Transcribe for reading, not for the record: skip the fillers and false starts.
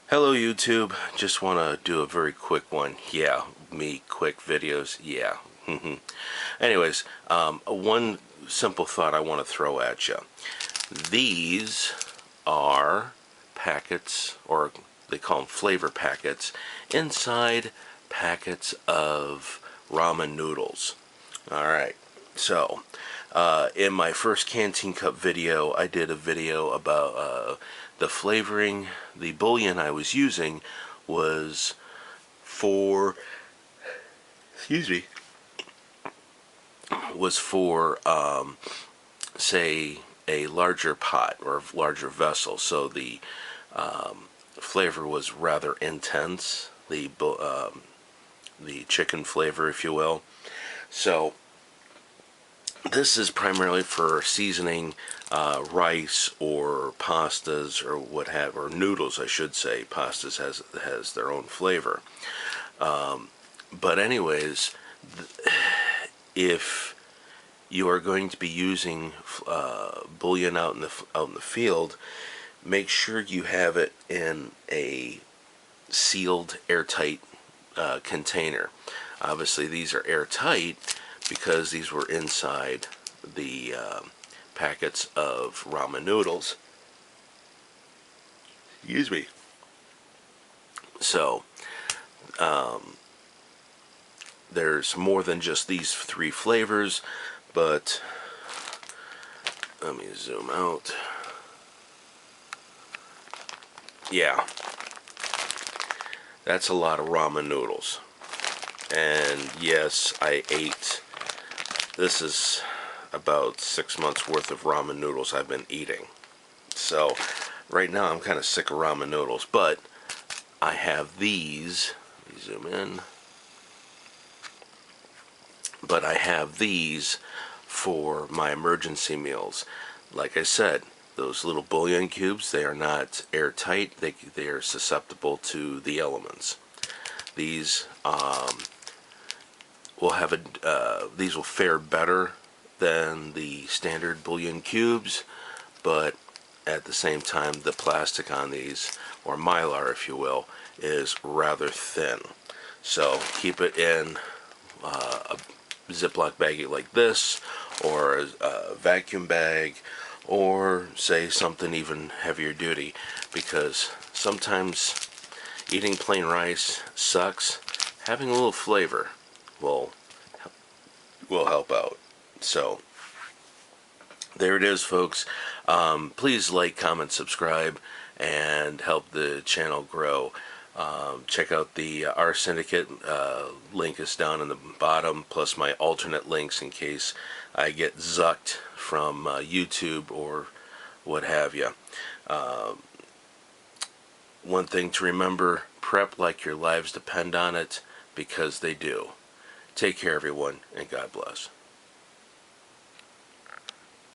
Hello YouTube, just want to do a very quick one. Yeah, me, quick videos, yeah. Anyways, one simple thought I want to throw at you. These are packets, or they call them flavor packets, inside packets of ramen noodles. Alright, so in my first Canteen Cup video, I did a video about the flavoring. The bullion I was using was for, excuse me, was for, say, a larger pot or larger vessel. So the flavor was rather intense, the chicken flavor, if you will. So this is primarily for seasoning rice or pastas or what have, or noodles, I should say. Pastas has their own flavor. But anyways, if you are going to be using bullion out in the field, make sure you have it in a sealed, airtight container. Obviously, these are airtight because these were inside the packets of ramen noodles. Excuse me. So, there's more than just these three flavors, but let me zoom out. Yeah, that's a lot of ramen noodles. And yes, I ate, this is about 6 months worth of ramen noodles I've been eating. So right now I'm kind of sick of ramen noodles, but I have these. Let me zoom in. But I have these for my emergency meals. Like I said, those little bullion cubes, they are not airtight. They are susceptible to the elements. These will have these will fare better than the standard bullion cubes, but at the same time, the plastic on these, or mylar if you will, is rather thin. So keep it in a Ziploc baggie like this, or a vacuum bag, or say something even heavier duty, because sometimes eating plain rice sucks. Having a little flavor will help out. So there it is, folks. Please like, comment, subscribe, and help the channel grow. Check out the R Syndicate. Link is down in the bottom, plus my alternate links in case I get zucked from YouTube or what have you. One thing to remember, prep like your lives depend on it, because they do. Take care, everyone, and God bless.